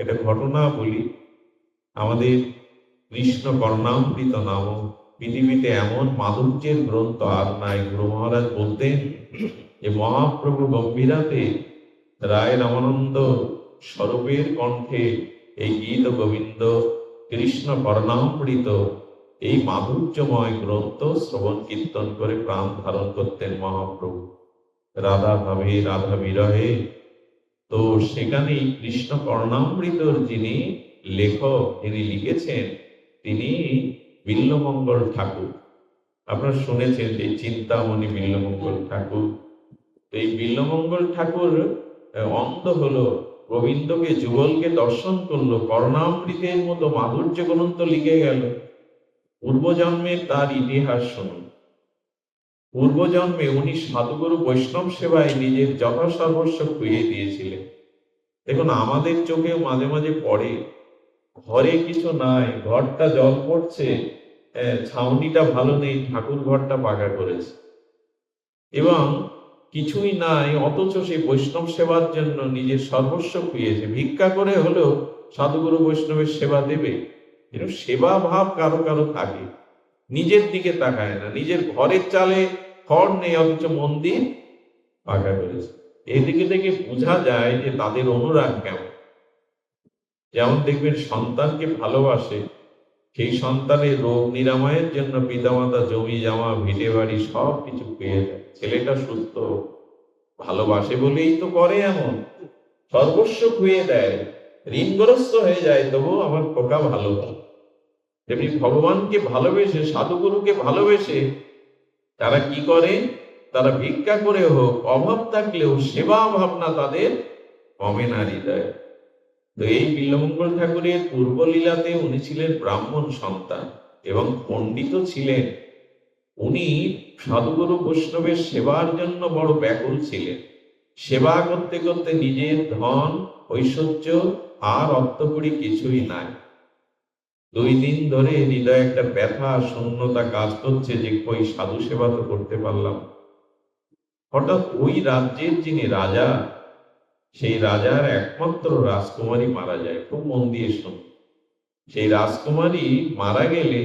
একটা ঘটনা বলি। আমাদের কৃষ্ণ কর্ণামৃত নামক পৃথিবীতে এমন মাধুর্যের গ্রন্থ আর নাই। গুরু মহারাজ বলতেন যে মহাপ্রভু গম্ভীরাতে রায় রামানন্দ স্বরূপের কণ্ঠে এই গীত গোবিন্দ কৃষ্ণ কর্ণামৃত এই মাধুর্যময় গ্রন্থ শ্রবণ কীর্তন করে প্রাণ ধারণ করতেন মহাপ্রভু। রাধা ভাবে রাধা বিরহে। তো সেখানেই কৃষ্ণ কর্ণামৃতর যিনি লেখক, যিনি লিখেছেন, তিনি বিল্লমঙ্গল ঠাকুর। আপনারা শুনেছেন এই চিন্তামণি বিল্লমঙ্গল ঠাকুর। এই বিল্লমঙ্গল ঠাকুর অন্ধ হলো, গোবিন্দকে যুগলকে দর্শন করলো, কর্ণামৃতের মতো মাধুর্য গ্রন্থ লিখে গেল। পূর্বজন্মের তার ইতিহাস শুনুন। পূর্বজন্মে উনি সাধুগুরু বৈষ্ণব সেবায় নিজের যথাসর্বস্ব খুইয়ে দিয়েছিলেন। দেখুন, আমাদের চোখেও মাঝে মাঝে পড়ে, ঘরে কিছু নাই, ঘরটা জল পড়ছে, ছাউনিটা ভালো নেই, ঠাকুর ঘরটা পাকা করেছে, এবং কিছুই নাই, অথচ সেই বৈষ্ণব সেবার জন্য নিজের সর্বস্ব খুইয়েছে। ভিক্ষা করে হলেও সাধুগুরু বৈষ্ণবের সেবা দেবে, কিন্তু সেবা ভাব কারো কারো থাকে, নিজের দিকে তাকায় না। নিজের ঘরের চালে খড় নেই, অথচ মন্দির পাকা করেছে। এদিকে থেকে বোঝা যায় যে তাদের অনুরাগ কেমন। যেমন দেখবেন, সন্তানকে ভালোবাসে, সেই সন্তানের রোগ নিরাময়ের জন্য পিতামাতা জমি জমা ভিটে বাড়ি সব কিছু পেয়ে যায়। ছেলেটা সুস্থ, ভালোবাসে বলেই তো করে এমন, সর্বস্ব খুইয়ে দেয়, ঋণগ্রস্ত হয়ে যায়, তবু আমার খোকা ভালো। তেমনি ভগবানকে ভালোবেসে, সাধুগুরুকে ভালোবেসে তারা কি করে? তারা ভিক্ষা করে হোক, অভাব থাকলেও সেবা ভাবনা তাদের কমে না হৃদয়ে। তো এই বিল্লমঙ্গল ঠাকুরের পূর্বলীলাতে উনি ছিলেন ব্রাহ্মণ সন্তান এবং পণ্ডিত ছিলেন। উনি সাধুগুরু বৈষ্ণবের সেবার জন্য বড় ব্যাকুল ছিলেন। সেবা করতে করতে নিজের ধন ঐশ্বর্য আর অর্থকড়ি কিছুই নাই। 2 দিন ধরে হৃদয়ে একটা ব্যথা শূন্যতা কাজ করছে যে কই সাধু সেবা তো করতে পারলাম। হঠাৎ ওই রাজ্যের যিনি রাজা, সেই রাজার একমাত্র রাজকুমারী মারা যায়। খুব মন দিয়ে শুনুন। সেই রাজকুমারী মারা গেলে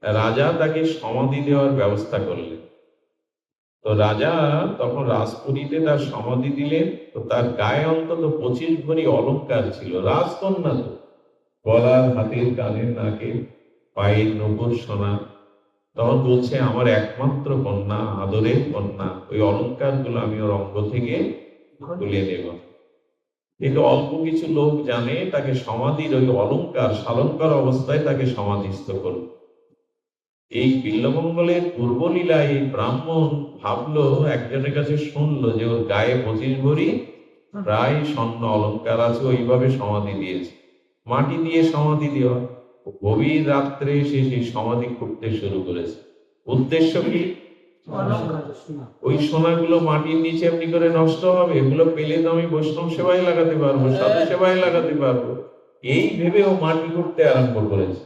রাজা তাকে সমাধি দেওয়ার ব্যবস্থা করলেন। তো রাজা তখন রাজপুরীতে তার সমাধি দিলেন। তো তার গায়ে অন্তত 25 ভরি অলংকার ছিল। রাজকন্যা তো, গলার, হাতের, কানের, নাকের, পায়ের নূপুর সোনা। তখন বলছে, আমার একমাত্র কন্যা, আদরের কন্যা, ওই অলংকার গুলো আমি ওর অঙ্গ থেকে তুলে নেব। কিন্তু অল্প কিছু লোক জানে, তাকে সমাধির ওই অলংকার সালঙ্কার অবস্থায় তাকে সমাধিস্থ করল। এই বিল্লমঙ্গলের পূর্বলীলায় এই ব্রাহ্মণ ভাবলো, একজনের কাছে শুনলো যে ওর গায়ে 25 ভরি প্রায় স্বর্ণ অলংকার আছে, ওইভাবে সমাধি দিয়েছে। মাটি দিয়ে সমাধি দেওয়া। গভীর রাত্রে সে সেই সমাধি খুঁড়তে শুরু করেছে। উদ্দেশ্য কি? ওই সোনাগুলো মাটির নিচে এমনি করে নষ্ট হবে, এগুলো পেলে তো আমি বৈষ্ণব সেবায় লাগাতে পারবো, সাধু সেবায় লাগাতে পারবো, এই ভেবে ও মাটি খুঁড়তে আরম্ভ করেছে।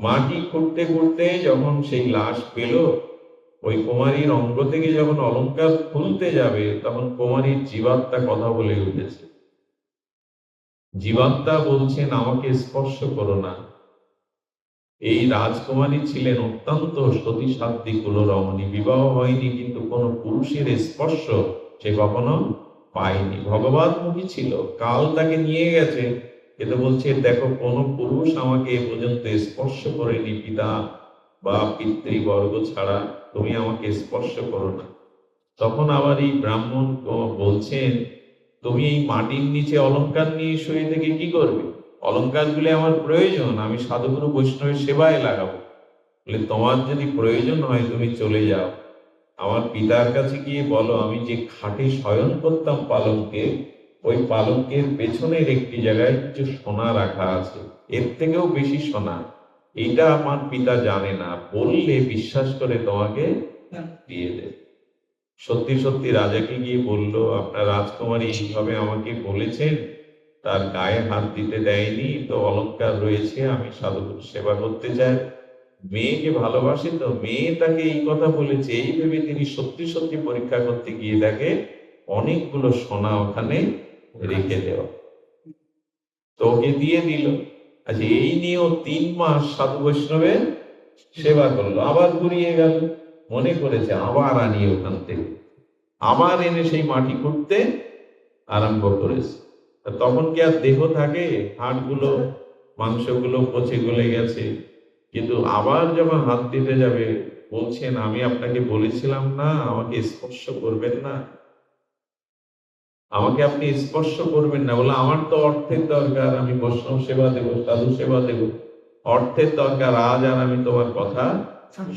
মাটি খুঁড়তে খুঁড়তে যখন সেই লাশ পেল, ওই কুমারীর অঙ্গ থেকে যখন অলংকার খুলতে যাবে, তখন কুমারীর জীবাত্মা কথা বলে উঠেছে। জীবাত্মা বলছেন, আমাকে স্পর্শ করো না। এই রাজকুমারী ছিলেন অত্যন্ত সতীসাধ্বী কুলরমণী, বিবাহ হয়নি, কিন্তু কোন পুরুষের স্পর্শ সে কখনো পায়নি। ভগবানমুখী ছিল, কাল তাকে নিয়ে গেছে, কিন্তু বলছে, দেখো, কোন পুরুষ আমাকে এ পর্যন্ত স্পর্শ করেনি, পিতা বা পিতৃবর্গ ছাড়া, তুমি আমাকে স্পর্শ করো না। তখন আবার এই ব্রাহ্মণ বলছেন, তুমি এই মাটির নিচে অলংকার নিয়ে শুয়ে থেকে কি করবে? অলংকারগুলি আমার প্রয়োজন, আমি সাধুগুরু বৈষ্ণবের সেবায় লাগাবো। বলে, তোমার যদি প্রয়োজন হয় তুমি চলে যাও, আমার পিতার কাছে গিয়ে বলো, আমি যে খাটে শয়ন করতাম পালঙ্কে, ওই পালঙ্কের পেছনের একটি জায়গায় কিছু সোনা রাখা আছে, এর থেকেও বেশি সোনা, এইটা আমার পিতা জানে না, বললে বিশ্বাস করে তোমাকে দিয়ে দেবে। সত্যি সত্যি রাজাকে গিয়ে বলল, আপনার রাজকুমারী এইভাবে আমাকে বলেছেন, তার গায়ে হাত দিতে দেয়নি, তো অলংকার রয়েছে, আমি সাধুগুরু সেবা করতে চাই। মেয়েকে ভালোবাসে, তো মেয়ে তাকে এই কথা বলেছে, এই ভেবে তিনি সত্যি সত্যি পরীক্ষা করতে গিয়ে দেখে অনেকগুলো সোনা ওখানে রেখে দেওয়া। তো ওকে দিয়ে দিল। আচ্ছা, এই নিয়েও 3 মাস সাধু বৈষ্ণবের সেবা করলো, আবার ঘুরিয়ে গেল, মনে করেছে আবার আনি ওখান থেকে, আবার এনে সেই মাটি খুঁড়তে আরম্ভ করেছে। তখন কি আর দেহ থাকে? হাড়গুলো মাংসগুলো পচে গলে গেছে। কিন্তু আবার যখন হাত দিতে যাবে, বলছেন আমি আপনাকে বলেছিলাম না আমাকে স্পর্শ করবেন না, আমাকে আপনি স্পর্শ করবেন না। বলে আমার তো অর্থের দরকার, আমি বৈষ্ণব সেবা দেব, সাধু সেবা দেব, অর্থের দরকার, আজ আর আমি তোমার কথা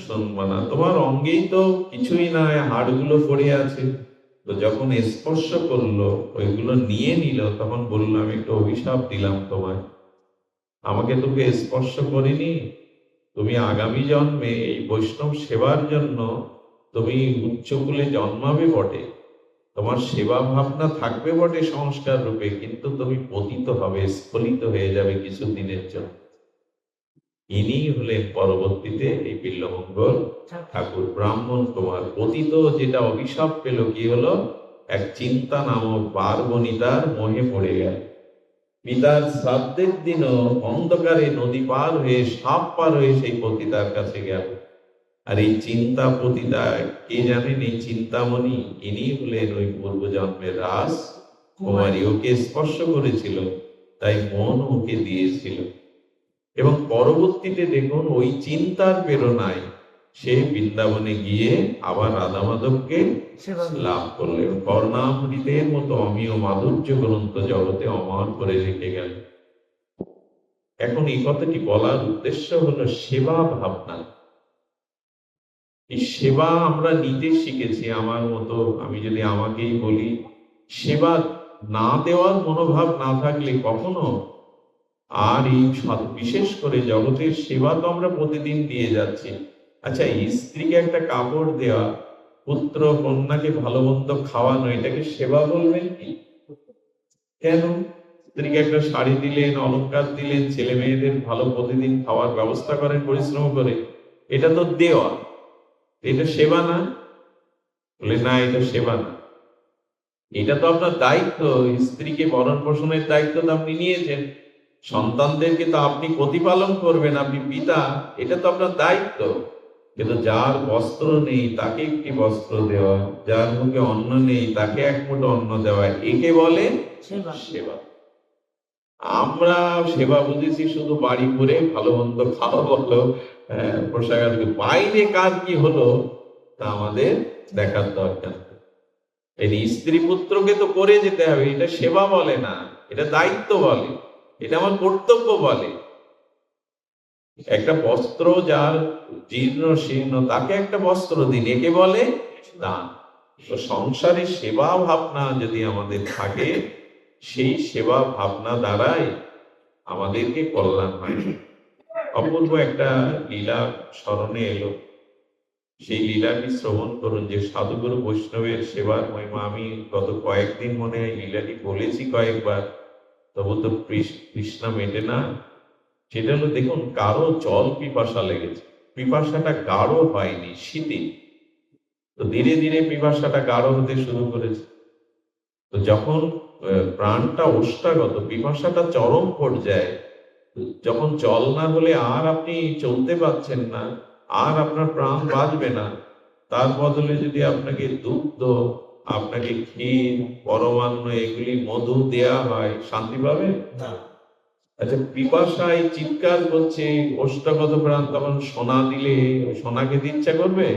শুনবো না। তোমার অঙ্গেই তো কিছুই নাই, হাড়গুলো পড়ে আছে। তো যখন স্পর্শ করলো, ওইগুলো নিয়ে নিল, তখন বললো আমি একটু অভিশাপ দিলাম তোমায়, আমাকে তোকে স্পর্শ করিনি, তুমি আগামী জন্মে এই বৈষ্ণব সেবার জন্য তুমি উচ্চকুলে জন্মাবে বটে, তোমার সেবা ভাবনা থাকবে বটে সংস্কার রূপে, কিন্তু তুমি পতিত হবে, স্খলিত হয়ে যাবে কিছুদিনের জন্য। ইনি হলেন পরবর্তীতে এই বিল্বমঙ্গল ঠাকুর। ব্রাহ্মণ কুমার পতিত, যেটা অভিশাপ পেল, কি হলো? এক চিন্তা নামক বারবনিতার মোহে পড়ে গেল। পিতার শ্রাদ্ধের দিনও অন্ধকারে নদী পার হয়ে, সাপ পার হয়ে সেই পতিতার কাছে গেল। আর এই চিন্তা পতিতা কে জানেন? এই চিন্তামণি, ইনি হলেন ওই পূর্বজন্মের রাস কুমারী। ওকে স্পর্শ করেছিল, তাই মন ওকে দিয়েছিল। এবং পরবর্তীতে দেখুন, ওই চিন্তার প্রেরণায় সে বৃন্দাবনে গিয়ে আবার রাধা মাধবকে লাভ করলেন। কর্ণামৃতের মতো অমীয় মাধুর্য গ্রন্থ জগতে অমর করে রেখে গেল। এখন এই কথাটি বলার উদ্দেশ্য হলো সেবা ভাবনা। এই সেবা আমরা নিতে শিখেছি। আমার মতো, আমি যদি আমাকেই বলি, সেবা না দেওয়ার মনোভাব না থাকলে কখনো আর এই বিশেষ করে জগতের সেবা তো আমরা প্রতিদিন দিয়ে যাচ্ছি। আচ্ছা, স্ত্রীকে একটা কাপড় দেওয়া, পুত্র কন্যাকে ভালো মন্দ খাওয়ানো, এটাকে সেবা বলবেন কি? কেন? স্ত্রীকে একটা শাড়ি দিলেন, অলংকার দিলেন, ছেলে মেয়েদের ভালো প্রতিদিন খাওয়ার ব্যবস্থা করেন পরিশ্রম করে, এটা তো দেওয়া, এটা সেবা না? বলে না, এটা সেবা না, এটা তো আপনার দায়িত্ব। স্ত্রীকে ভরণ পোষণের দায়িত্ব তো আপনি নিয়েছেন, সন্তানদেরকে তো আপনি প্রতিপালন করবেন, আপনি পিতা, এটা তো আপনার দায়িত্ব। কিন্তু যার বস্ত্র নেই তাকে একটি বস্ত্র দেওয়া, যার মুখে অন্ন নেই তাকে এক মুঠো অন্ন দেওয়া, একে বলে সেবা। আমরা সেবা বুঝেছি শুধু বাড়ি করে ভালো মন্দ খাওয়া বলো, পোশাক, বাইরে কাজ কি হলো তা আমাদের দেখার দরকার। এই স্ত্রী পুত্রকে তো করে যেতে হবে, এটা সেবা বলে না, এটা দায়িত্ব বলে, এটা আমার কর্তব্য বলে। একটা বস্ত্র যার জীর্ণ শীর্ণ, তাকে একটা বস্ত্র দিন, একে বলে দান। তো সংসারে সেবা ভাবনা যদি আমাদের থাকে, সেই সেবা ভাবনা দ্বারাই আমাদেরকে কল্যাণ হয়। অপূর্ব একটা লীলা স্মরণে এলো, সেই লীলাটি শ্রবণ করুন, যে সাধুগুরু বৈষ্ণবের সেবার মহিমা। আমি গত কয়েকদিন মনে হয় লীলাটি বলেছি কয়েকবার, তবু তো তৃষ্ণা মেটে না। সেটা হলো, দেখুন, কারো জল পিপাসা লেগেছে, পিপাসাটা গাঢ় হয়নি, শিথিল, তো ধীরে ধীরে পিপাসাটা গাঢ় হতে শুরু করেছে। তো যখন প্রাণটা ওষ্ঠাগত, পিপাসাটা চরম পর্যায়ে, যখন জল না হলে আর আপনি চলতে পারছেন না, আর আপনার প্রাণ বাঁচবে না, তার বদলে যদি আপনাকে দুগ্ধ, আপনাকে ক্ষীর, পরমান্ন, এগুলি মধু দেয়া হয়, শান্তি পাবে না। আচ্ছা, পিপাসায় চিৎকার করছে ওষ্ঠাগত প্রাণ, তখন সোনা দিলে সোনা খেতে ইচ্ছা করবে?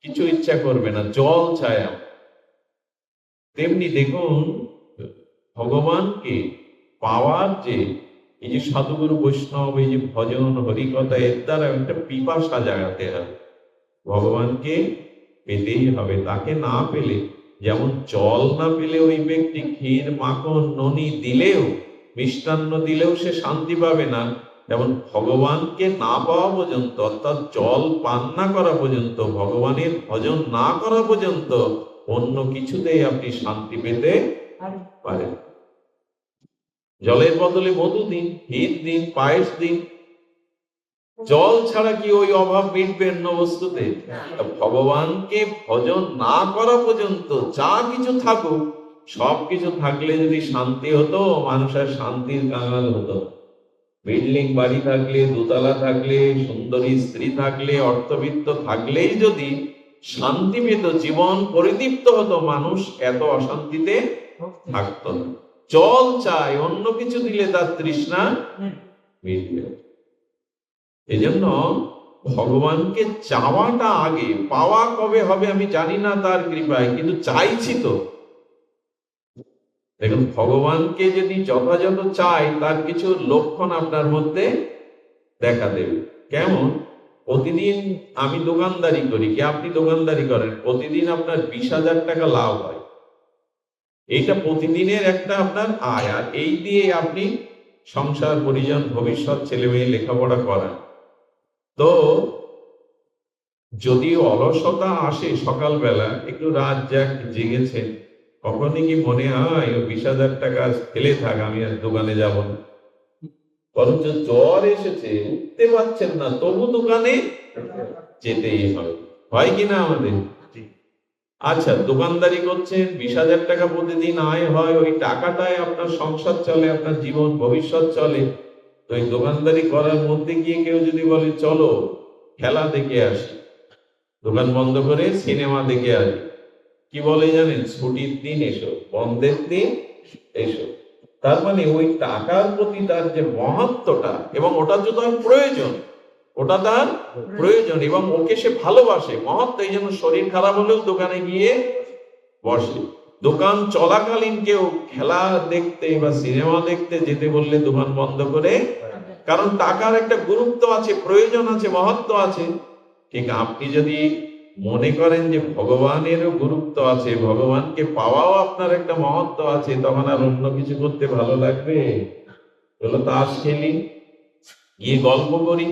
কিছু ইচ্ছা করবে না, জল চায়। তেমনি দেখুন, ভগবানকে পাওয়ার যে এই যে সাধুগুরু বৈষ্ণব, এই যে ভজন হরিকথা, এর দ্বারা একটা পিপাসা জাগাতে হবে। ভগবানকে পেতেই হবে, তাকে না পেলে, যেমন জল না পেলে ওই ব্যক্তি ক্ষীর, মাখন, ননি দিলেও, মিষ্টান্ন দিলেও সে শান্তি পাবে না, যেমন ভগবানকে না পাওয়া পর্যন্ত, অর্থাৎ জল পান না করা পর্যন্ত, ভগবানের ভজন না করা পর্যন্ত অন্য কিছুতেই আপনি শান্তি পেতে পারেন। জলের বদলে মধু দিন, ক্ষীর দিন, পায়েস দিন, জল ছাড়া কি ওই অভাব মিটবে অন্য বস্তুতে? ভগবানকে ভজন না করা পর্যন্ত যা কিছু থাকুক সবকিছু থাকলে যদি শান্তি হতো, মানুষের শান্তির কাঙাল হতো। বিল্ডিং বাড়ি থাকলে, দোতলা থাকলে, সুন্দরী স্ত্রী থাকলে, অর্থবিত্ত থাকলেই যদি শান্তি পেত, জীবন পরিদীপ্ত হতো, মানুষ এত অশান্তিতে থাকতো না। জল চাই, অন্য কিছু দিলে তার তৃষ্ণা মিটবে। এই জন্য ভগবানকে চাওয়াটা আগে, পাওয়া কবে হবে আমি জানি না তার কৃপায়, কিন্তু চাইছি তো। দেখুন, ভগবানকে যদি যথাযথ চাই, তার কিছু লক্ষণ আপনার মধ্যে দেখা দেবে। কেমন? প্রতিদিন আমি দোকানদারি করি, কি আপনি দোকানদারি করেন, প্রতিদিন আপনার 20,000 টাকা লাভ হয়। এইটা প্রতিদিনের একটা আপনার আয়, আর এই দিয়ে আপনি সংসার, পরিজন, ভবিষ্যৎ ছেলে মেয়ে লেখাপড়া করান। তো যদি অলসতা আসে, সকালবেলা একটু রাত জাগ জেগেছেন, কখনই কি মনে হয় ও 20,000 টাকা ফেলে থাক, আমি আর দোকানে যাব না? বরঞ্চ জ্বর এসেছে, উঠতে পারছেন না, তবু দোকানে যেতেই হবে। হয় কিনা আমাদের? আচ্ছা, দোকানদারি করছেন, 20,000 টাকা প্রতিদিন আয় হয়, ওই টাকাটায় আপনার সংসার চলে, আপনার জীবন ভবিষ্যৎ চলে। তো এই দোকানদারি করার মধ্যে গিয়ে কেউ যদি বলে চলো খেলা দেখে আসি, দোকান বন্ধ করে সিনেমা দেখে আসি, কি বলে জানেন? ছুটির দিন এসো, বন্ধের দিন এসো। তার মানে ওই টাকার প্রতি তার যে মহত্বটা, এবং ওটা যে তার প্রয়োজন, ওটা তার প্রয়োজন, এবং ওকে সে ভালোবাসে, মহত্ব। এই জন্য শরীর খারাপ হলেও দোকানে গিয়ে বসে। দোকান চলাকালীন কেউ খেলা দেখতে বা সিনেমা দেখতে যেতে বললে দোকান বন্ধ করে, কারণ টাকার একটা গুরুত্ব আছে, প্রয়োজন আছে, মহত্ব আছে। ঠিক আপনি যদি মনে করেন যে ভগবানেরও গুরুত্ব আছে, ভগবানকে পাওয়াও আপনার একটা মহত্ব আছে, তখন আর অন্য কিছু করতে ভালো লাগবে? বলো, তাস খেলি, গিয়ে গল্প করি,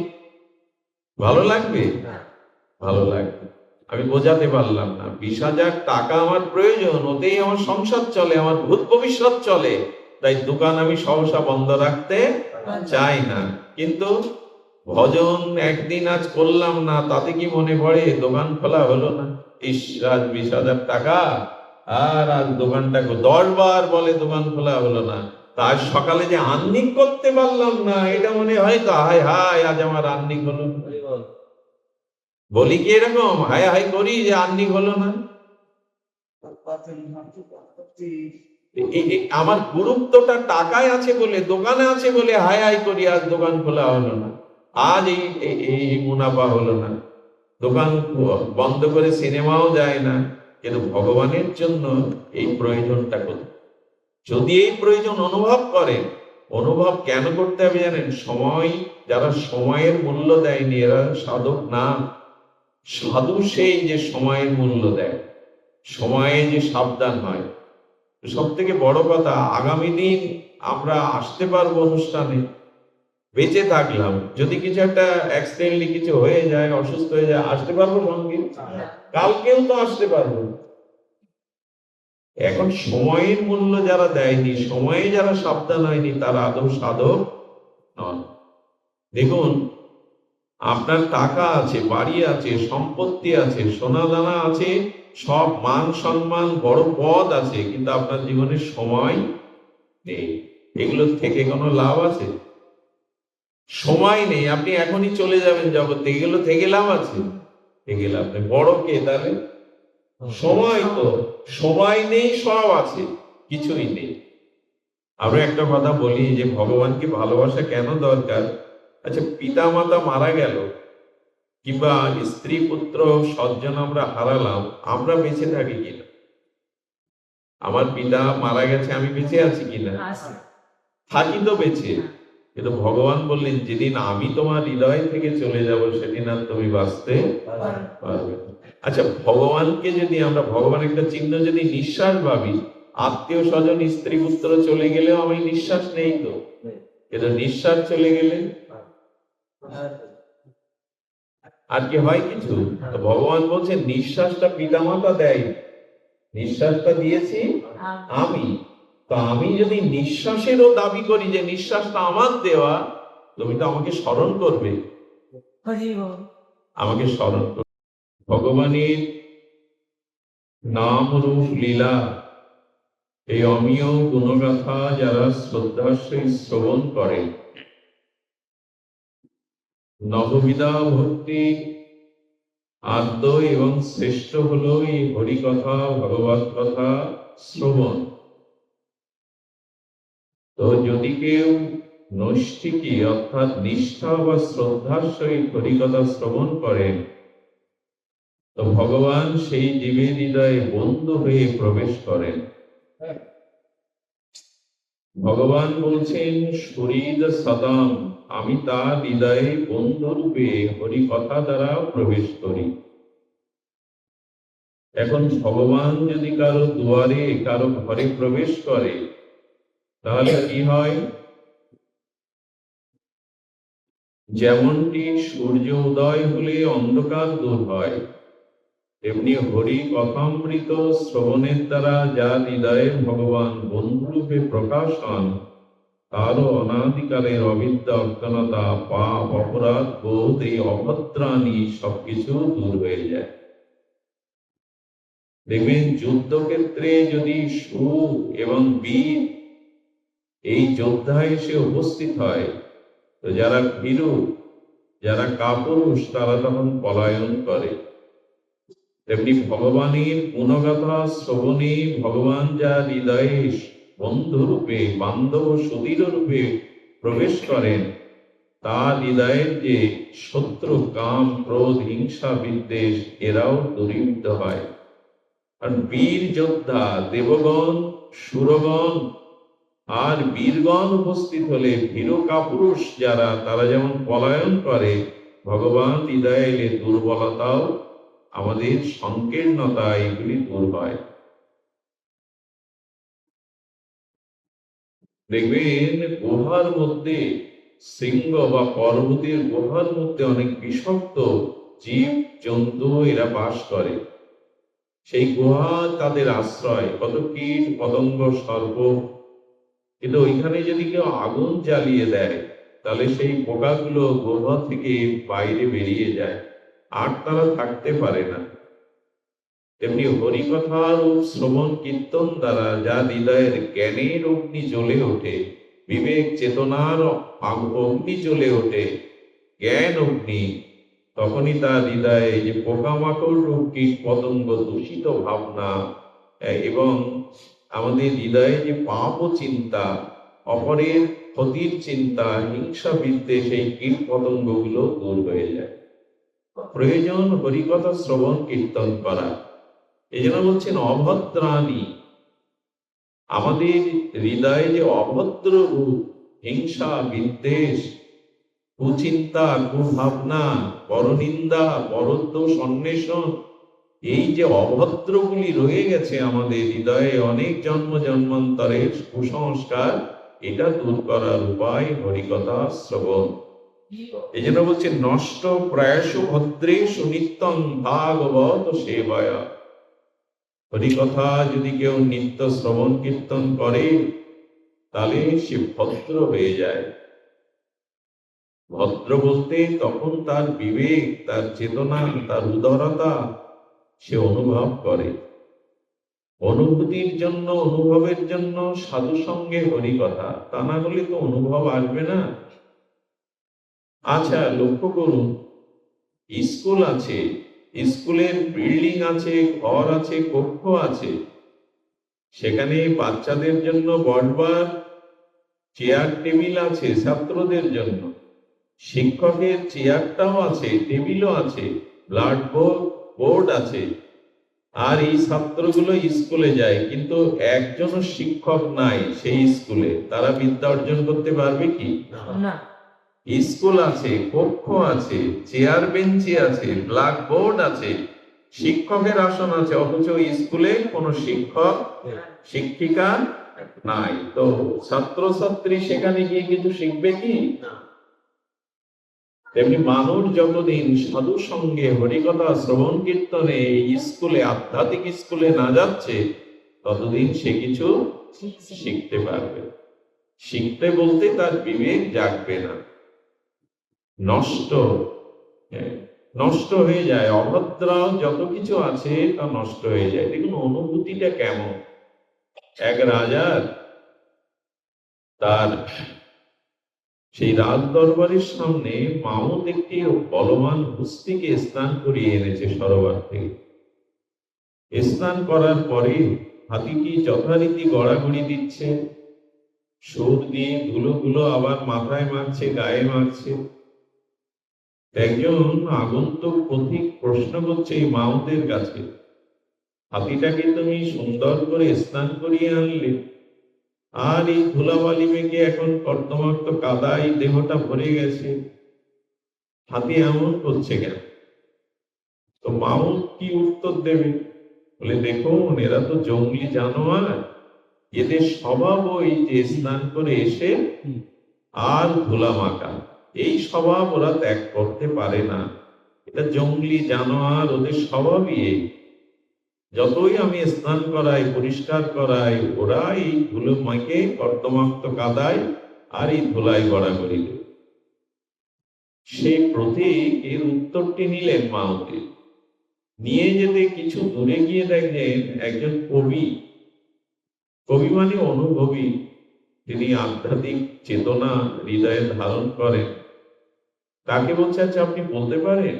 ভালো লাগবে? ভালো লাগবে। আমি বোঝাতে পারলাম না। 20,000 টাকা আমার প্রয়োজন, ওতেই আমার সংসার চলে, আমার ভূত ভবিষ্যৎ চলে। তাই দোকান আমি সহসা বন্ধ রাখতে চাই না। কিন্তু ভজন একদিন আজ করলাম না, তাতে কি মনে পড়ে দোকান খোলা হলো না? ইস, আজ 20,000 টাকা, আর আজ দোকানটা 10 বার বলে দোকান খোলা হলো না। তার সকালে যে আহ্নিক করতে পারলাম না, এটা মনে হয় তো হায় হায়, আজ আমার আহ্নিক হলো। বলি কি এরকম হাই হাই করি যে আহ্নিক হলো না? আমার গুরুত্বটা টাকায় আছে বলে, দোকানে আছে বলে হাই হাই করি, আজ দোকান খোলা হলো না, আজ এই মুনাফা হলো না। দোকান বন্ধ করে সিনেমাও যায় না, কিন্তু ভগবানের জন্য এই প্রয়োজনটা কোথায়? যদি এই প্রয়োজন অনুভব করেন, অনুভব কেন করতে হবে জানেন? সময়, যারা সময়ের মূল্য দেয়নি, এরা সাধক না। সাধু সেই যে সময়ের মূল্য দেয়, সময়ে যে সাবধান হয়। সব থেকে বড় কথা, আগামী দিন আমরা আসতে পারবো অনুষ্ঠানে, বেঁচে থাকলাম, যদি কিছু একটা অ্যাক্সিডেন্টলি কিছু হয়ে যায়, অসুস্থ হয়ে যায়, আসতে পারবো সঙ্গে? কালকেও তো আসতে পারবো। এখন সময়ের মূল্য যারা দেয়নি, সময়ে যারা সাবধান হয়নি, তারা আদৌ সাধক নন। দেখুন, আপনার টাকা আছে, বাড়ি আছে, সম্পত্তি আছে, সোনা দানা আছে, সব মান সম্মান, বড় পদ আছে, কিন্তু আপনার জীবনে সময় নেই। এগুলো থেকে কোনো লাভ আছে? সময় নেই, আপনি এখনই চলে যাবেন জগৎ থেকে, এগুলো থেকে লাভ আছে? থেকে লাভ নেই। বড় কে তাহলে? সময়। তো সময় নেই, সব আছে, কিছুই নেই। আরো একটা কথা বলি, যে ভগবানকে ভালোবাসা কেন দরকার? আচ্ছা, পিতা মাতা মারা গেল, কিংবা স্ত্রী পুত্র সজ্জন আমরা হারালাম, আমরা বেঁচে থাকি কিনা? আমার পিতা মারা গেছে, আমি বেঁচে আছি কিনা? থাকি তো বেঁচে। কিন্তু ভগবান বললেন, যেদিন আমি তোমার হৃদয় থেকে চলে যাব, সেদিন আর তুমি বাঁচতে পারবে না। আচ্ছা, ভগবানকে যদি আমরা, ভগবান একটা চিহ্ন যদি নিঃশ্বাস ভাবি, আত্মীয় স্বজন স্ত্রী পুত্র চলে গেলেও আমি নিঃশ্বাস নেই তো, কিন্তু নিঃশ্বাস চলে গেলে আর কি হয় কিছু? তো ভগবান বলছেন, নিঃশ্বাসটা পিতামাতা দেয়, নিঃশ্বাসটা দিয়েছি আমি। তো আমি যদি নিঃশ্বাসেরও দাবি করি যে নিঃশ্বাসটা আমার দেওয়া, তুমি তো আমাকে স্মরণ করবে, আমাকে স্মরণ করবে। ভগবানের নাম রূপ লীলা এই অমীয় গুণগাথা যারা শ্রদ্ধার সহিত শ্রবণ করে, নববিধা ভক্তি আদ্য এবং শ্রেষ্ঠ হলো এই হরিকথা, ভগবত কথা শ্রবণ। তো যদি কেউ নৈষ্ঠিকী অর্থাৎ নিষ্ঠা বা শ্রদ্ধার সহিত হরিকথা শ্রবণ করেন, তো ভগবান সেই জীবের হৃদয়ে বন্ধু হয়ে প্রবেশ করেন। ভগবান বলছেন শরীর সদাম, আমি তার হৃদয়ে বন্ধুরূপে হরিকথা দ্বারা প্রবেশ করি। এখন ভগবান যদি কারো দুয়ারে, কারো ঘরে প্রবেশ করে, তাহলে কি হয়? যেমনটি সূর্য উদয় হলে অন্ধকার দূর হয়, তেমনি হরি কথামৃত শ্রবণের দ্বারা যার হৃদয়ে ভগবান বন্ধুরূপে প্রকাশ হন, তারও অনাদিকালের অবিদ্যা, অজ্ঞানতা, পাপ, অপরাধ বোধ, এই অভদ্রাণী সবকিছু দূর হয়ে যায়। দেখবেন যুদ্ধক্ষেত্রে যদি সুর এবং বীর এই যোদ্ধা এসে উপস্থিত হয়, তো যারা ভীরু, যারা কাপুরুষ, তারা তখন পলায়ন করে। তেমনি ভগবানের গুণগাথা শ্রবণে ভগবান যার হৃদয়ে বন্ধুরূপে, বান্ধব সুদৃঢ় রূপে প্রবেশ করেন, তার হৃদয়ের যে শত্রু, কাম, ক্রোধ, হিংসা, বিদ্বেষ, এরাও দূরীভূত হয়। আর বীর যোদ্ধা, দেবগণ, সুরগণ আর বীরগণ উপস্থিত হলে ভীরু কাপুরুষ যারা, তারা যেমন পলায়ন করে, ভগবান হৃদয়ে এলে দুর্বলতাও, আমাদের সংকীর্ণতা, এগুলি দূর হয়। দেখবেন গুহার মধ্যে, শৃঙ্গ বা পর্বতের গুহার মধ্যে অনেক বিষাক্ত জীব জন্তু এরা বাস করে। সেই গুহা তাদের আশ্রয়, কত কীট পতঙ্গ, সর্প। কিন্তু ওইখানে যদি কেউ আগুন জ্বালিয়ে দেয়, তাহলে সেই পোকাগুলো গুহা থেকে বাইরে বেরিয়ে যায়, আর তারা থাকতে পারে না। তেমনি হরিকথার শ্রবণ কীর্তন দ্বারা যার হৃদয়ের জ্ঞানের অগ্নি জ্বলে ওঠে, বিবেক চেতনার অগ্নি জ্বলে ওঠে, জ্ঞান অগ্নি, তখনই তার হৃদয়ে যে পোকামাকড় রূপ কীট পতঙ্গ, দূষিত ভাবনা এবং আমাদের হৃদয়ে যে পাপ ও চিন্তা, অপরের ক্ষতির চিন্তা, হিংসা, বিদ্বেষ, এই কীট পতঙ্গ গুলো দূর হয়ে যায়। প্রয়োজন হরিকথা শ্রবণ কীর্তন করা। এই জন্য বলছেন অভদ্রাণী, আমাদের হৃদয়ে যে অভদ্র রূপ, হিংসা, বিদ্বেষ, কুচিন্তা, কুভাবনা, পরনিন্দা, পরদোষ অন্বেষণ, এই যে অভদ্রগুলি রয়ে গেছে আমাদের হৃদয়ে অনেক জন্ম জন্মান্তরের কুসংস্কার, এটা দূর করার উপায় হরিকথা শ্রবণ। এই জন্য বলছে নষ্ট প্রায়শ ভদ্রেষু নিত্যং ভাগবত সেবায়া। হরিকথা যদি কেউ নিত্য শ্রবণ কীর্তন করে, তাহলে সে ভদ্র হয়ে যায়। ভদ্র বলতে তখন তার বিবেক, তার চেতনা, তার উদারতা সে অনুভব করে। অনুভূতির জন্য, অনুভবের জন্য সাধু সঙ্গে হরিকথা, তা না হলে তো অনুভব আসবে না। আচ্ছা, লক্ষ্য করুন, স্কুল আছে, স্কুলের বিল্ডিং আছে, ঘর আছে, কক্ষ আছে, সেখানে বাচ্চাদের জন্য বসবার চেয়ার টেবিল আছে, ছাত্রদের জন্য শিক্ষকের চেয়ারটাও আছে, টেবিলও আছে, ব্ল্যাক বোর্ড আছে। আর এই ছাত্রগুলো স্কুলে যায়, কিন্তু একজনও শিক্ষক নাই সেই স্কুলে, তারা বিদ্যা অর্জন করতে পারবে কি? না। স্কুল আছে, কক্ষ আছে, চেয়ার বেঞ্চি আছে, ব্ল্যাক বোর্ড আছে, শিক্ষকের আসন আছে, অথচ স্কুলে কোনো শিক্ষক শিক্ষিকা নাই। তো ছাত্রছাত্রী সেখানে গিয়ে কিছু শিখবে কি? তেমনি মানুষ যতদিন সাধু সঙ্গে হরিকথা শ্রবণ কীর্তনে স্কুলে, আধ্যাত্মিক স্কুলে না যাচ্ছে, ততদিন সে কিছু শিখতে পারবে। শিখতে বলতে তার বিবেক জাগবে না, নষ্ট হয়ে যায়। অভদ্র যত কিছু আছে তা নষ্ট হয়ে যায়। দেখুন অনুভূতিটা কেমন। এক রাজার তার সেই রাজ দরবারের সামনে মাউত একটি বলবান হস্তিকে স্নান করিয়ে এনেছে সরোবর থেকে। স্নান করার পরে হাতিটি যথারীতি গড়াগড়ি দিচ্ছে, সুর দিয়ে ধুলোগুলো আবার মাথায় মাখছে, গায়ে মাখছে। একজন আগন্তুক পথিক প্রশ্ন করছে এই মাউতের কাছে, হাতিটাকে তুমি সুন্দর করে স্নান করিয়ে আনলে, আর এই ধুলাবালি মেঘে এখন কর্দমাক্ত কাদায় দেহটা ভরে গেছে, হাতি এমন করছে কেন? তো মাউত কি উত্তর দেবে? বলে, দেখুন, এরা তো জঙ্গলি জানোয়ার, এদের স্বভাব ওই যে স্নান করে এসে আর ধুলা মাখা, এই স্বভাব ওরা ত্যাগ করতে পারে না। এটা জঙ্গলি জানোয়ার, ওদের স্বভাবই এই। যতই আমি স্নান করাই, পরিষ্কার করাই, ওরা এই ধুলো মাকে কর্দমাক্ত কাদায় আর এই ধুলাই গড়াগড়ি দেবে। সেই প্রতীক এর উত্তরটি নিলেন মাউতে। নিয়ে যেতে কিছু দূরে গিয়ে দেখলেন একজন কবি, কবি মানে অনুভবী, তিনি আধ্যাত্মিক চেতনা হৃদয়ে ধারণ করেন। তাকে বলছে, আচ্ছা আপনি বলতে পারেন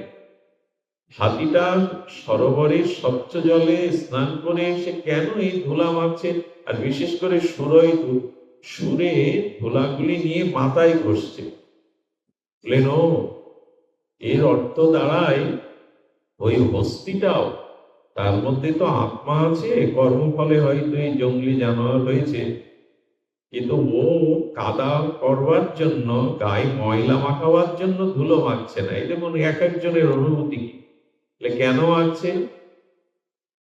হাতিটা সরোবরের স্বচ্ছ জলে স্নান করে এসে কেন এই ধুলা মাখছে, আর বিশেষ করে সুরে ধুলাগুলি নিয়ে মাথায় ঘষছে? বললেন, ও, এর অর্থ দাঁড়ায় ওই হস্তিটাও, তার মধ্যে তো আত্মা আছে, কর্মফলে হয়তো এই জঙ্গলি জানোয়ার হয়েছে, কিন্তু ও কাদা করবার জন্য, গায়ে ময়লা মাখাবার জন্য ধুলো মাখছে না। এটা মনে এক একজনের অনুভূতি। কেন আছে?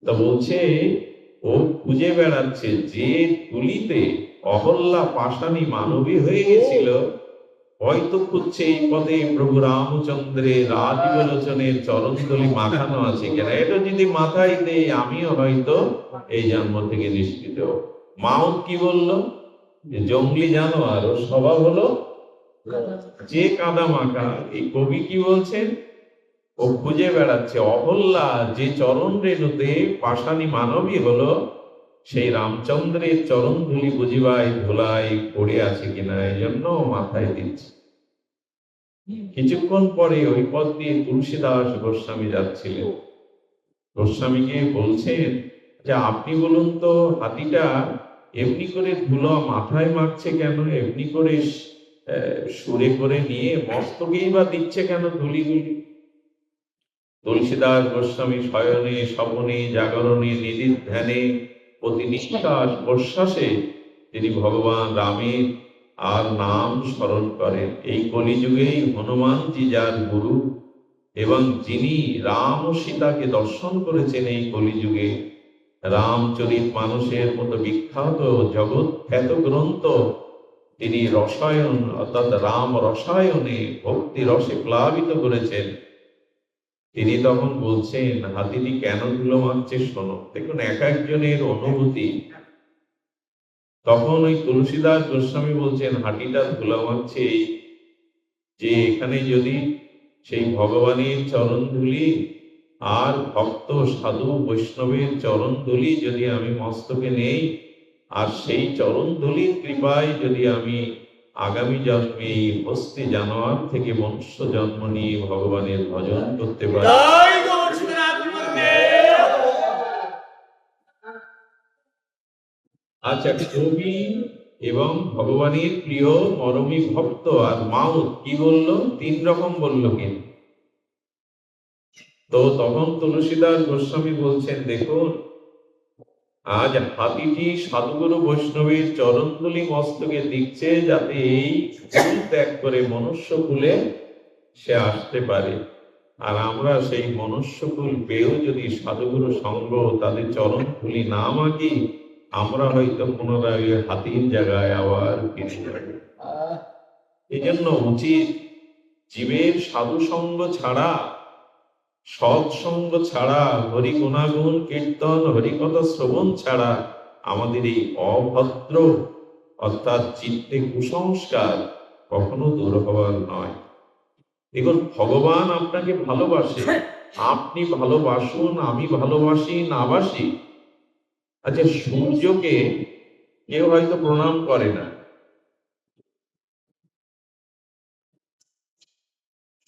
তা বলছে, ও খুঁজে বেড়াচ্ছে যে তুলিতে অহল্যা পাষাণী মানবী হয়ে গেছিল, হয়তো খুঁজছে এই পদে প্রভু রামচন্দ্রের রাজীবলোচনের চরণতলি মাখানো আছে কিনা। এটা যদি মাথায় দেয়, আমিও হয়তো এই জন্ম থেকে নিষ্কৃত। মাউত কি বলল? যে জঙ্গলি জানোয়ার, ওর স্বভাব হলো যে কাদা মাখা। এই কবি কি বলছেন? ও খুঁজে বেড়াচ্ছে অহল্যা যে চরণ রেণুতে পাষাণী মানবী হলো, সেই রামচন্দ্রের চরণ ধুলি বুঝিবাই ধুলাই পড়ে আছে কিনা, এই জন্য মাথায় দিচ্ছে। কিছুক্ষণ পরে ওই পথ দিয়ে তুলসীদাস গোস্বামী যাচ্ছিলেন। গোস্বামীকে বলছেন যে, আপনি বলুন তো, হাতিটা এমনি করে ধুলো মাথায় মাখছে কেন? এমনি করে সুরে করে নিয়ে মস্তকেই বা দিচ্ছে কেন ধুলিগুলি? তুলসীদাস গোস্বামী শয়নে স্বপনে জাগরণে নিধির ধ্যানে প্রতি নিঃশ্বাস প্রশ্বাসে তিনি ভগবান রামের আর নাম স্মরণ করেন। এই কলিযুগেই হনুমানজি যার গুরু, এবং যিনি রাম ও সীতাকে দর্শন করেছেন এই কলিযুগে, রামচরিত মানুষের মতো বিখ্যাত জগৎ খ্যাত গ্রন্থ তিনি রসায়ন অর্থাৎ রাম রসায়নে ভক্তি রসে প্লাবিত করেছেন। তিনি তখন বলছেন, হাতিটি কেন ধুলো মাখছে শোনো। দেখুন, এক একজনের অনুভূতি। তখন ওই তুলসীদাস গোস্বামী বলছেন, হাতিটা ধুলো মাখছে যে এখানে যদি সেই ভগবানের চরণ ধুলি আর ভক্ত সাধু বৈষ্ণবের চরণ ধুলি যদি আমি মস্তকে নেই, আর সেই চরণ ধুলির কৃপায় যদি আমি আগামী জন্মে এই হস্তি জানোয়ার থেকে মনুষ্য জন্ম নিয়ে ভগবানের ভজন করতে পারি। আচ্ছা, কবি এবং ভগবানের প্রিয় মরমী ভক্ত আর মাউত কি বলল? তিন রকম বলল কিন্তু। তো তখন তুলসীদাস গোস্বামী বলছেন, দেখুন, আজ হাতিটি সাধুগুরু বৈষ্ণবের চরণধুলি মস্তকে দিচ্ছে যাতে এই কুল ত্যাগ করে মনুষ্য কুলে সে আসতে পারে। আর আমরা সেই মনুষ্য কুল পেয়েও যদি সাধুগুরু সঙ্গ তাদের চরণ ধুলি না মাখি, আমরা হয়তো পুনরায় হাতির জায়গায় আবার ফিরে যাব। এই জন্য উচিত জীবের সাধু সঙ্গ ছাড়া, সৎসঙ্গ ছাড়া, হরি গুণাগুণ কীর্তন হরিকথা শ্রবণ ছাড়া আমাদের এই অভদ্র অর্থাৎ চিত্তে কুসংস্কার কখনো দূর হওয়ার নয়। দেখুন, ভগবান আপনাকে ভালোবাসে, আপনি ভালোবাসুন, আমি ভালোবাসি না বাসি। আচ্ছা, সূর্যকে কেউ হয়তো প্রণাম করে না।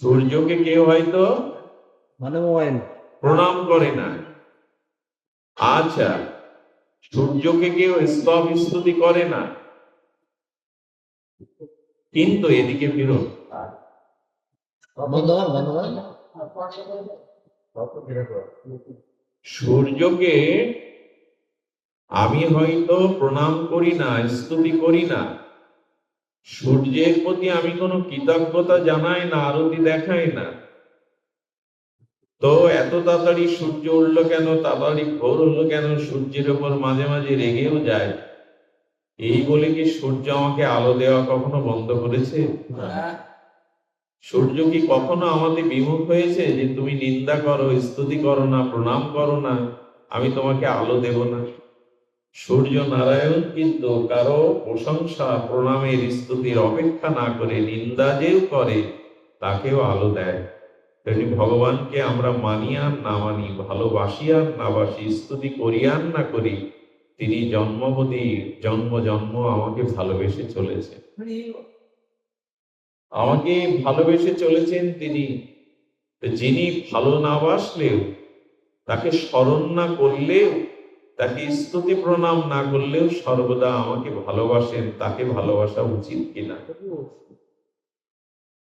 সূর্যকে কেউ হয়তো প্রণাম করে না। আচ্ছা, সূর্যকে কেউ স্তব স্তুতি করে না, কিন্তু এদিকে ফিরুন, সূর্যকে আমি হয়তো প্রণাম করি না, স্তুতি করি না, সূর্যের প্রতি আমি কোনো কৃতজ্ঞতা জানাই না, আরতি দেখাই না, তো এত তাড়াতাড়ি সূর্য উঠলো কেন, তাড়াতাড়ি ভোর হলো কেন, সূর্যের উপর মাঝে মাঝে রেগেও যায়, এই বলে কি সূর্য আমাকে আলো দেওয়া কখনো বন্ধ করেছে? সূর্য কি কখনো আমাদের বিমুখ হয়েছে যে তুমি নিন্দা করো, স্তুতি করো না, প্রণাম করো না, আমি তোমাকে আলো দেব না? সূর্য নারায়ণ কিন্তু কারো প্রশংসা, প্রণামের, স্তুতির অপেক্ষা না করে নিন্দা যেও করে তাকেও আলো দেয়। তেমনি ভগবানকে আমরা মানি আর না মানি, ভালোবাসি আর না বাসি, স্তুতি করি আর না করি, তিনি জন্মবতী জন্ম জন্ম আমাকে ভালোবেসে চলেছে, আমাকে ভালোবেসে চলেছেন তিনি। যিনি ভালো না বাসলেও, তাকে স্মরণ না করলেও, তাকে স্তুতি প্রণাম না করলেও সর্বদা আমাকে ভালোবাসেন, তাকে ভালোবাসা উচিত কিনা?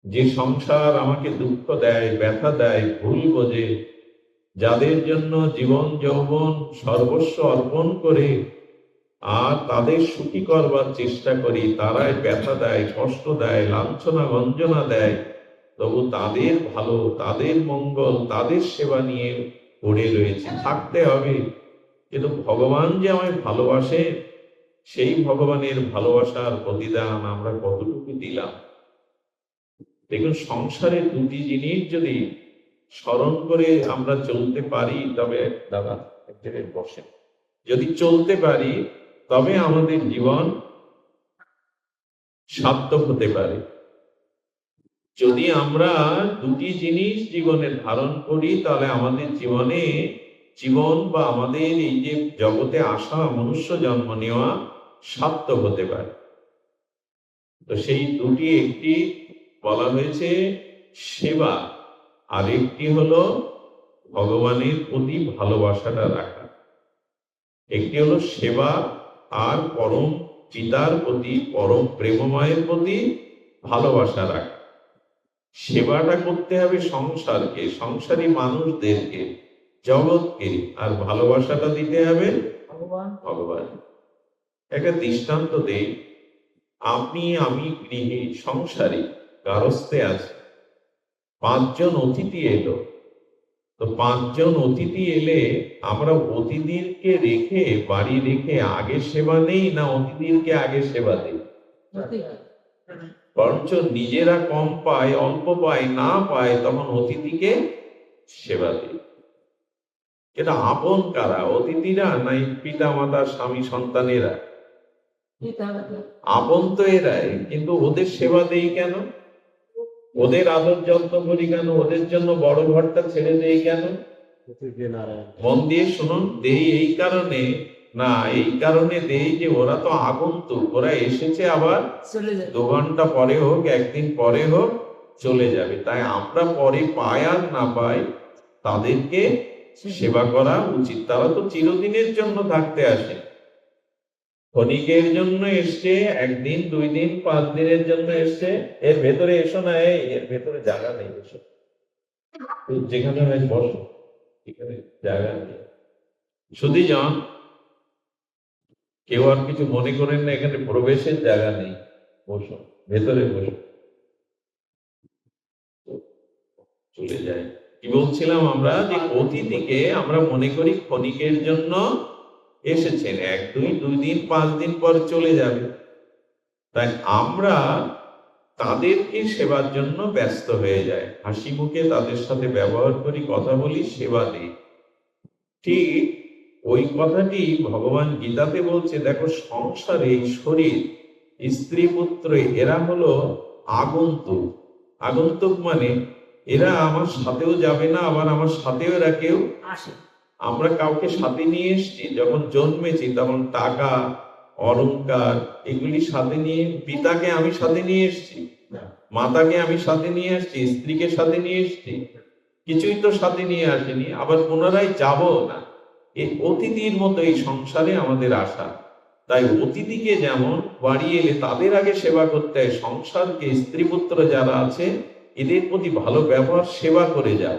যে সংসার আমাকে দুঃখ দেয়, ব্যথা দেয়, ভুল বোঝে, যাদের জন্য জীবন যৌবন সর্বস্ব অর্পণ করে আর তাদের সুখী করবার চেষ্টা করি, তারাই ব্যথা দেয়, কষ্ট দেয়, লাঞ্ছনা গঞ্জনা দেয়, তবু তাদের ভালো, তাদের মঙ্গল, তাদের সেবা নিয়ে পড়ে রয়েছে, থাকতে হবে। কিন্তু ভগবান যে আমায় ভালোবাসে, সেই ভগবানের ভালোবাসার প্রতিদান আমরা কতটুকু দিলাম? দেখুন, সংসারে দুটি জিনিস যদি স্মরণ করে আমরা চলতে পারি, তবে দাদা এক জায়গায় বসেন, যদি চলতে পারি তবে আমাদের জীবন সার্থক হতে পারে। যদি আমরা দুটি জিনিস জীবনে ধারণ করি, তাহলে আমাদের জীবনে জীবন বা আমাদের এই যে জগতে আসা, মনুষ্য জন্ম নেওয়া সার্থক হতে পারে। তো সেই দুটি, একটি বলা হয়েছে সেবা, আর একটি হলো ভগবানের প্রতি ভালোবাসাটা রাখা। একটি হলো সেবা আর পরম পিতার প্রতি, পরম প্রেমময়ের প্রতি ভালোবাসা রাখা। সেবাটা করতে হবে সংসারকে, সংসারী মানুষদেরকে, জগৎকে, আর ভালোবাসাটা দিতে হবে ভগবান। একটা দৃষ্টান্ত দেই, আপনি আমি গৃহী সংসারী গারস্থে আছে, 5 জন অতিথি এলো, তো 5 জন অতিথি এলে আমরা অতিথিকে রেখে, বাড়ি রেখে আগে সেবা নেই না অতিথিকে আগে সেবা দেই? বরঞ্চ নিজেরা কম পায়, অল্প পায়, না পায়, তখন অতিথিকে সেবা দেই। এটা আপন কারা? অতিথিরা নাই পিতা মাতা স্বামী সন্তানেরা? আপন তো এরাই, কিন্তু ওদের সেবা দেই কেন? ওদের আদর যত্ন করি কেন? ওদের জন্য বড় ঘরটা ছেড়ে দেই কেন? মন দিয়ে শুনুন, দেই এই কারণে না, এই কারণে দেই যে ওরা তো আগন্তুক, ওরা এসেছে, আবার 2 ঘন্টা পরে হোক, একদিন পরে হোক, চলে যাবে। তাই আমরা পরে পাই আর না পাই, তাদেরকে সেবা করা উচিত। তারা তো চিরদিনের জন্য থাকতে আসে, ক্ষণিকের জন্য এসছে, 1 দিন 2 দিন 5 দিনের জন্য এসছে। এর ভেতরে এসো না, এর ভেতরে জায়গা নেই, এসো, যেখানে বসো, এখানে জায়গা নেই। সুধীজন, কেউ আর কিছু মনে করেন না, এখানে প্রবেশের জায়গা নেই, বসো, ভেতরে বসো। চলে যায়। কি বলছিলাম আমরা, যে অতিথিকে আমরা মনে করি ক্ষণিকের জন্য এসেছেন, 1 2 দিন 5 দিন পর চলে যাবে, তাই আমরা তাদেরকে সেবার জন্য ব্যস্ত হয়ে যায়, হাসি মুখে তাদের সাথে ব্যবহার করি, কথা বলি, সেবা দিই। ঠিক ওই কথাটি ভগবান গীতাতে বলছে, দেখো সংসারে এই শরীর, স্ত্রী পুত্র, এরা হলো আগন্তুক। আগন্তুক মানে এরা আমার সাথেও যাবে না, আবার আমার সাথেও এরা কেউ আসে। আমরা কাউকে সাথে নিয়ে এসছি, যখন জন্মেছি তখন টাকা, অলংকার এগুলি সাথে নিয়ে, পিতাকে আমি সাথে নিয়ে এসেছি, মাতাকে আমি সাথে নিয়ে আসছি, স্ত্রীকে সাথে নিয়ে এসেছি, কিছুই তো সাথে নিয়ে আসেনি, আবার পুনরায় যাব না। এই অতিথির মতো এই সংসারে আমাদের আসা। তাই অতিথিকে যেমন বাড়ি এলে তাদের আগে সেবা করতে হয়, সংসারকে স্ত্রী পুত্র যারা আছে এদের প্রতি ভালো ব্যবহার, সেবা করে যাও।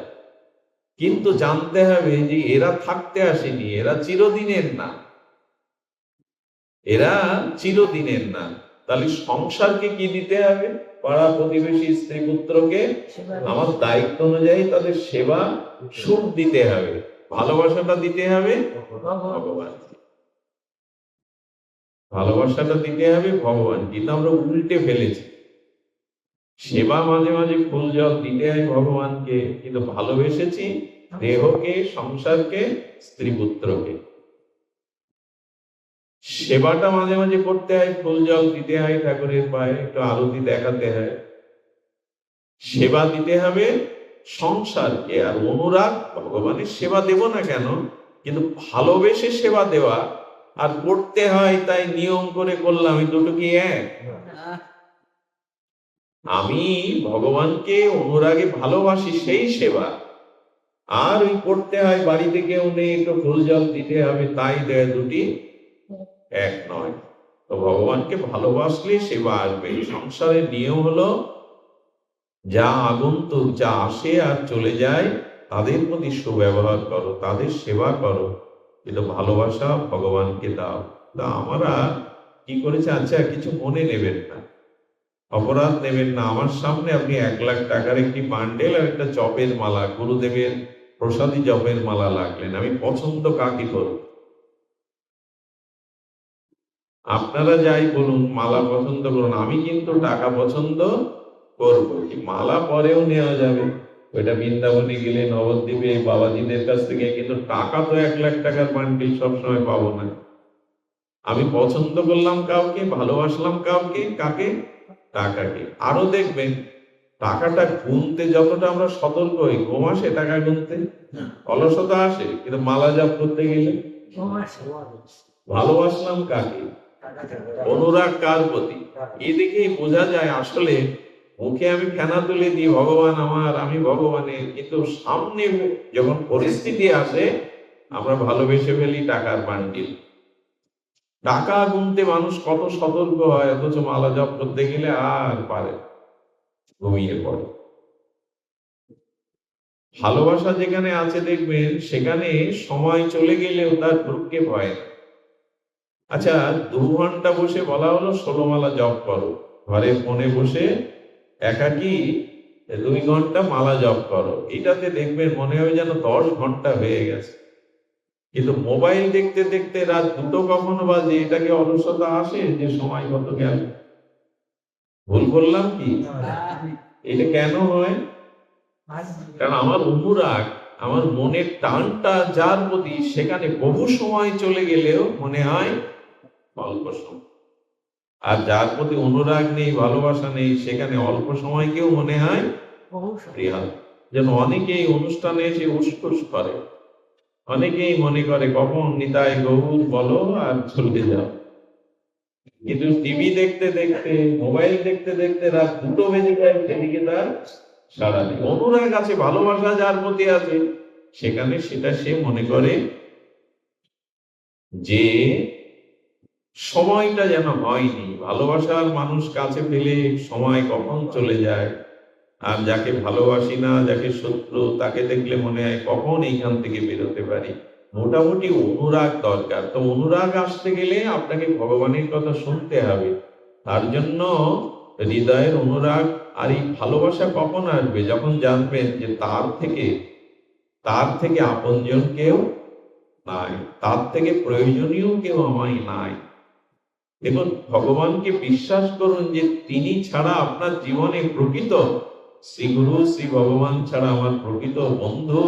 কিন্তু জানতে হবে যে এরা থাকতে আসেনি, এরা চিরদিনের না, এরা চিরদিনের না। তাহলে সংসারকে কি দিতে হবে? পাড়া প্রতিবেশী স্ত্রী পুত্রকে আমার দায়িত্ব অনুযায়ী তাদের সেবা সুখ দিতে হবে, ভালোবাসাটা দিতে হবে ভগবান, ভালোবাসাটা দিতে হবে ভগবান। কিন্তু আমরা উল্টে ফেলেছি, সেবা মাঝে মাঝে ফুল জল দিতে হয় ভগবানকে, কিন্তু ভালোবেসেছি দেহকে, সংসারকে, স্ত্রী পুত্রকে। সেবাটা মাঝে মাঝে করতে হয়, ফুল জল দিতে হয় ঠাকুরের পায়ে, একটু আরতি দেখাতে হয়, সেবা দিতে হবে সংসারকে। আর অনুরাগ, ভগবানের সেবা দেব না কেন, কিন্তু ভালোবেসে সেবা দেওয়া। আর করতে হয় তাই নিয়ম করে করলাম, এই দুটো কি এক? আমি ভগবানকে অনুরাগে ভালোবাসি, সেই সেবা। আর ওই করতে হয় বাড়িতে কেউ নেই, একটু ফুল জল দিতে হবে, তাই দেয়, দুটি এক নয়। তো ভগবানকে ভালোবাসলে সেবা আসবে। সংসারের নিয়ম হলো যা আগন্তুক, যা আসে আর চলে যায়, তাদের প্রতি সুব্যবহার করো, তাদের সেবা করো, কিন্তু ভালোবাসা ভগবানকে দাও। তা আমরা কি করেছে, আচ্ছা কিছু মনে নেবেন না, অপরাধ নেবেন না, আমার সামনে আপনি 1,00,000 টাকার একটি বান্ডেল আর একটা জপের মালা, গুরুদেবের প্রসাদী জপের মালা লাগলেন, আমি পছন্দ কাকে করব? আপনারা যাই বলুন, মালা পছন্দ করুন, আমি কিন্তু টাকা পছন্দ করবো। কি মালা পরেও নেওয়া যাবে, ওইটা বৃন্দাবনে গেলে, নবদ্বীপে বাবাজিদের কাছ থেকে, কিন্তু টাকা তো 1,00,000 টাকার বান্ডিল সবসময় পাবো না। আমি পছন্দ করলাম কাউকে, ভালোবাসলাম কাউকে, কাকে? টাকাকে। আরো দেখবেন, টাকাটা গুনতে যতটা আমরা সতর্ক হই, ঘুম আসে টাকা গুনতে? অলসতা আসে, কিন্তু মালা জপ করতে গেলে ভালোবাসলাম কাকে, অনুরাগ কার প্রতি, এদিকেই বোঝা যায় আসলে মুখে আমি ফেনা তুলে দিই ভগবান আমার, আমি ভগবানের, কিন্তু সামনে যখন পরিস্থিতি আসে আমরা ভালোবেসে ফেলি টাকার বান্ডিল। টাকা গুনতে মানুষ কত সতর্ক হয়, অথচ মালা জপ করতে গেলে আর পারে, ঘুমিয়ে পড়ে। ভালোবাসা যেখানে আছে দেখবেন সেখানে সময় চলে গেলেও তার ভ্রুক্ষেপ হয় না। আচ্ছা, 2 ঘন্টা বসে বলা হলো 16 মালা জপ করো, ঘরে ফোনে বসে একাকি 2 ঘন্টা মালা জপ করো, এটাতে দেখবেন মনে হয় যেন 10 ঘন্টা হয়ে গেছে। কিন্তু মোবাইল দেখতে দেখতে রাত 2টো কখনো বাজে, এটাকে অলসতা আসে যে সময় কত গেল? ভুল করলাম কি? এটা কেন হয়? কারণ আমার অনুরাগ, আমার মনের টানটা যার প্রতি, সেখানে বহু সময় চলে গেলেও মনে হয় অল্প সময়। আর যার প্রতি অনুরাগ নেই, ভালোবাসা নেই, সেখানে অল্প সময়কেও মনে হয় বৃহৎ। যেন অনেকেই অনুষ্ঠানে এসে উসখুস করে, অনেকেই মনে করে কখন নিতাই গৌর বলো আর চলে যাও, কিন্তু টিভি দেখতে দেখতে, মোবাইল দেখতে দেখতে রাত 2টো বেজে যায়, সেদিকে তার সারা নেই। অনুরাগ আছে, ভালোবাসা যার প্রতি আছে, সেখানে সেটা সে মনে করে যে সময়টা যেন হয়নি। ভালোবাসার মানুষ কাছে পেলে সময় কখন চলে যায়, আর যাকে ভালোবাসি না, যাকে শত্রু, তাকে দেখলে মনে হয় কখন এইখান থেকে বেরোতে পারি। মোটামুটি অনুরাগ দরকার। তো অনুরাগ আসতে গেলে আপনাকে ভগবানের কথা শুনতে হবে। তার জন্য হৃদয়ের অনুরাগ আর এই ভালোবাসা কখন আসবে? যখন জানবেন যে তার থেকে আপনজন কেউ নাই, তার থেকে প্রয়োজনীয় কেউ আমায় নাই। দেখুন, ভগবানকে বিশ্বাস করুন যে তিনি ছাড়া আপনার জীবনে প্রকৃত শ্রী গুরু, শ্রী ভগবান ছাড়া আমার প্রকৃত বন্ধু,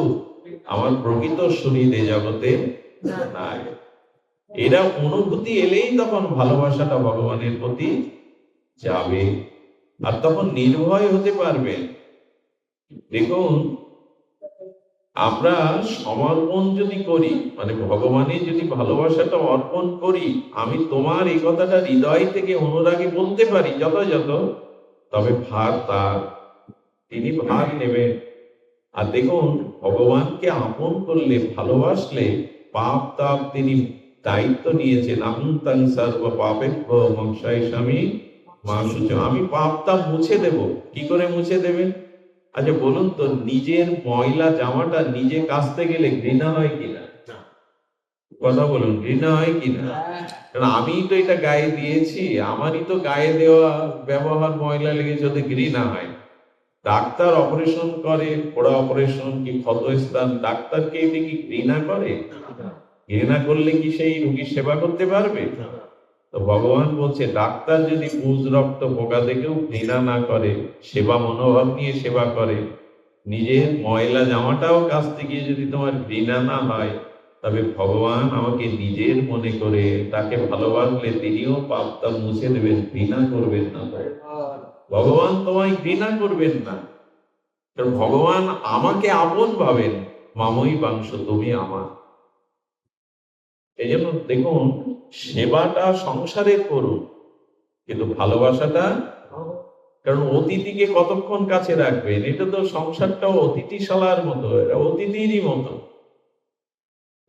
আমার প্রকৃত শরীর এ জগতে নাই। এরা অনুভূতি এলেই তখন ভালোবাসাটা ভগবানের প্রতি যাবে, আর তখন নির্ভয় হতে পারবেন। দেখুন, আমরা সমর্পণ যদি করি, মানে ভগবানের যদি ভালোবাসাটা অর্পণ করি, আমি তোমার এই কথাটা হৃদয় থেকে অনুরাগে বলতে পারি যথাযথ, তবে ভার তার, তিনি ভার নেবেন। আর দেখুন, ভগবানকে আপন করলে, ভালোবাসলে পাপ তাপ তিনি দায়িত্ব নিয়েছেন। আহন্তাং সর্ব পাপেভ্য মংসায় স্বামী মা শুচ। আমি পাপ তাপ মুছে দেব। কি করে মুছে দেবেন? আচ্ছা বলুন তো, নিজের ময়লা জামাটা নিজে কাচতে গেলে ঘৃণা হয় কিনা? কথা বলুন, ঘৃণা হয় কিনা? কারণ আমি তো এটা গায়ে দিয়েছি, আমারই তো গায়ে দেওয়া ব্যবহার ময়লা লেগেছে, ওদের ঘৃণা হয়। ডাক্তার অপারেশন করে, পোড়া অপারেশন কি ক্ষত স্থান, ডাক্তারকে এটি কি ঘৃণা করে? ঘৃণা করলে কি সেই রোগীর সেবা করতে পারবে? তো ভগবান বলছে, ডাক্তার যদি পুজ রক্ত পোকা দেখেও ঘৃণা না করে, সেবা মনোভাব নিয়ে সেবা করে, নিজের ময়লা জামাটাও কাচতে গিয়ে যদি তোমার ঘৃণা না হয়, তবে ভগবান আমাকে নিজের মনে করে তাকে ভালোবাসলে তিনিও পাপটা মুছে দেবেন, ঘৃণা করবেন না। ভগবান তোমায় ঘৃণা করবেন না, কারণ ভগবান আমাকে আপন ভাবেন। মামই বাংশ, তুমি আমার। এই জন্য দেখুন, সেবাটা সংসারে করুন, কিন্তু ভালোবাসাটা, কারণ অতিথিকে কতক্ষণ কাছে রাখবেন? এটা তো সংসারটাও অতিথিশালার মতো, এটা অতিথিরই মতো।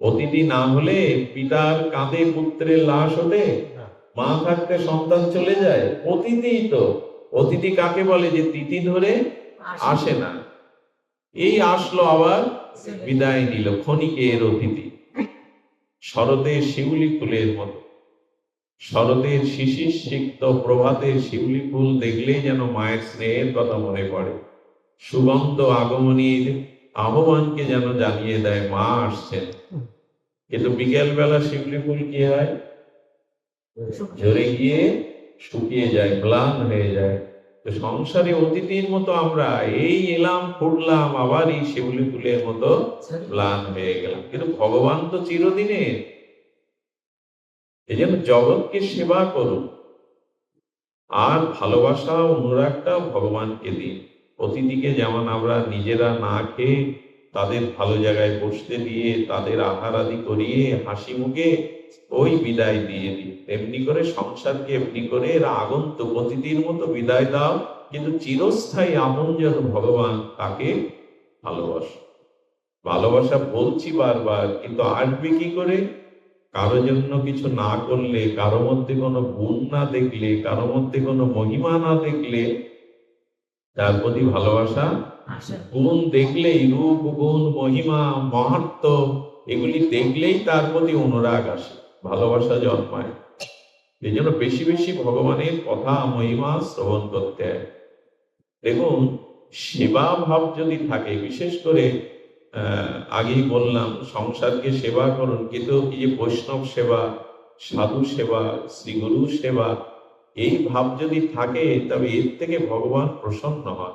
অতিথি না হলে পিতার কাঁধে পুত্রের লাশ ওঠে, মা থাকতে সন্তান চলে যায়। অতিথি তো, অতিথি কাকে বলে? যে তিথি ধরে আসে না, এই আসলো আবার বিদায় নিল, ক্ষণিকের অতিথি। শরতের শিউলি ফুলের মতো, শরতের শিশির সিক্ত প্রভাতের শিউলি ফুল দেখলেই যেন মায়ের স্নেহের কথা মনে পড়ে। সুগন্ধ আগমনীর আহ্বানকে যেন জানিয়ে দেয় মা আসছেন। কিন্তু বিকেল বেলা শিউলি ফুল কি হয়? ঝরে গিয়ে শুকিয়ে যায়, ম্লান হয়ে যায়। তো সংসারে অতিথির মতো আমরা, এই এলাম ফুটলাম, আবার এই শিউলি ফুলের মতো ম্লান হয়ে গেলাম। কিন্তু ভগবান তো চিরদিনের। এই জন্য জগৎকে সেবা করুন, আর ভালোবাসা অনুরাগটা ভগবানকে দিন। অতিথিকে যেমন আমরা নিজেরা না খেয়ে তাদের ভালো জায়গায় বসতে দিয়ে, তাদের আহার আদি করিয়ে হাসি মুখে ওই বিদায় দিয়ে দিই, তেমনি করে সংসারকে এমনি করে এরা আগন্তুক অতিথির মতো বিদায় দাও। কিন্তু চিরস্থায়ী আপন যেন ভগবান, তাকে ভালোবাসো। ভালোবাসা বলছি বারবার, কিন্তু আসবে কি করে? কারো জন্য কিছু না করলে, কারো মধ্যে কোনো গুণ না দেখলে, কারো মধ্যে কোনো মহিমা না দেখলে তার প্রতি ভালোবাসা। গুণ দেখলেই, রূপ গুণ মহিমা মাহাত্ম্য এগুলি দেখলেই তার প্রতি অনুরাগ আসে, ভালোবাসা জন্মায়। এই জন্য বেশি বেশি ভগবানের কথা মহিমা শ্রবণ করতে হয়। দেখুন, সেবা ভাব যদি থাকে, বিশেষ করে আগেই বললাম সংসারকে সেবা করুন, কিন্তু এই যে বৈষ্ণব সেবা, সাধু সেবা, শ্রীগুরু সেবা, এই ভাব যদি থাকে, তবে এর থেকে ভগবান প্রসন্ন হন।